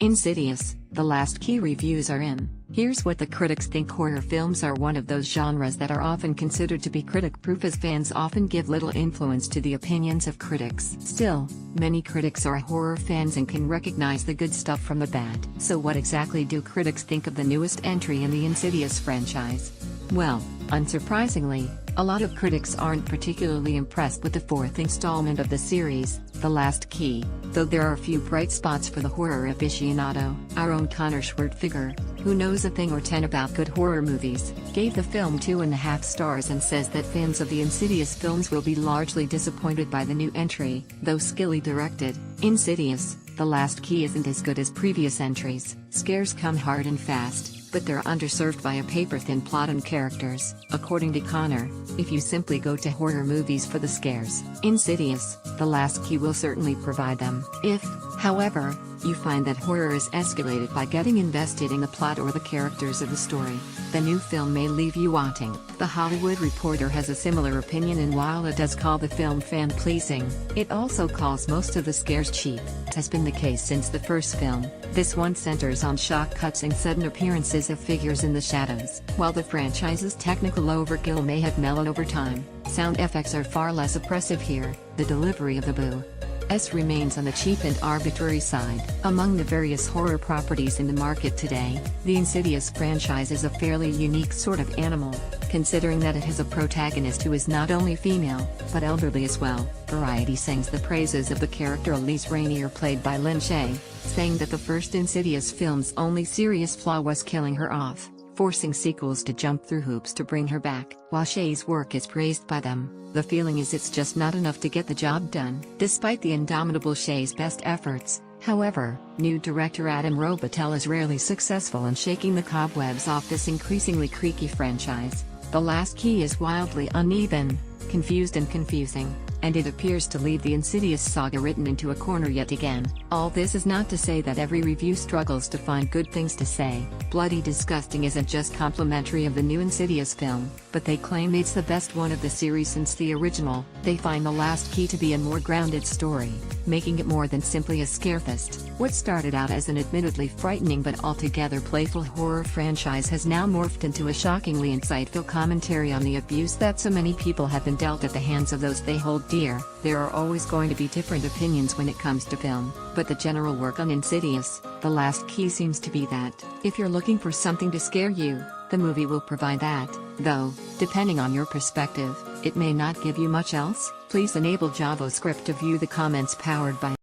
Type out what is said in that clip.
Insidious, the last key reviews are in. Here's what the critics think. Horror films are one of those genres that are often considered to be critic-proof, as fans often give little influence to the opinions of critics. Still, many critics are horror fans and can recognize the good stuff from the bad. So what exactly do critics think of the newest entry in the Insidious franchise? Well, unsurprisingly, a lot of critics aren't particularly impressed with the fourth installment of the series, The Last Key, though there are a few bright spots for the horror aficionado. Our own Connor Schwertfeger, who knows a thing or 10 about good horror movies, gave the film 2.5 stars and says that fans of the Insidious films will be largely disappointed by the new entry. Though skillfully directed, Insidious, The Last Key isn't as good as previous entries. Scares come hard and fast, but they're underserved by a paper-thin plot and characters. According to Connor, if you simply go to horror movies for the scares, Insidious, The Last Key will certainly provide them. If, however, you find that horror is escalated by getting invested in the plot or the characters of the story, the new film may leave you wanting. The Hollywood Reporter has a similar opinion, and while it does call the film fan-pleasing, it also calls most of the scares cheap. It has been the case since the first film. This one centers on shock cuts and sudden appearances of figures in the shadows. While the franchise's technical overkill may have mellowed over time, sound effects are far less oppressive here. The delivery of the boo remains on the cheap and arbitrary side. Among the various horror properties in the market today, the Insidious franchise is a fairly unique sort of animal, considering that it has a protagonist who is not only female, but elderly as well. Variety sings the praises of the character Elise Rainier, played by Lynn Shay, saying that the first Insidious film's only serious flaw was killing her off, forcing sequels to jump through hoops to bring her back. While Shay's work is praised by them, the feeling is it's just not enough to get the job done. Despite the indomitable Shay's best efforts, however, new director Adam Robitel is rarely successful in shaking the cobwebs off this increasingly creaky franchise. The Last Key is wildly uneven, confused and confusing, and it appears to leave the Insidious saga written into a corner yet again. All this is not to say that every review struggles to find good things to say. Bloody Disgusting isn't just complimentary of the new Insidious film, but they claim it's the best one of the series since the original. They find The Last Key to be a more grounded story, making it more than simply a scarefest. What started out as an admittedly frightening but altogether playful horror franchise has now morphed into a shockingly insightful commentary on the abuse that so many people have been dealt at the hands of those they hold dear. There are always going to be different opinions when it comes to film, but the general work on Insidious, The Last Key seems to be that. If you're looking for something to scare you, the movie will provide that, though, depending on your perspective, it may not give you much else. Please enable JavaScript to view the comments powered by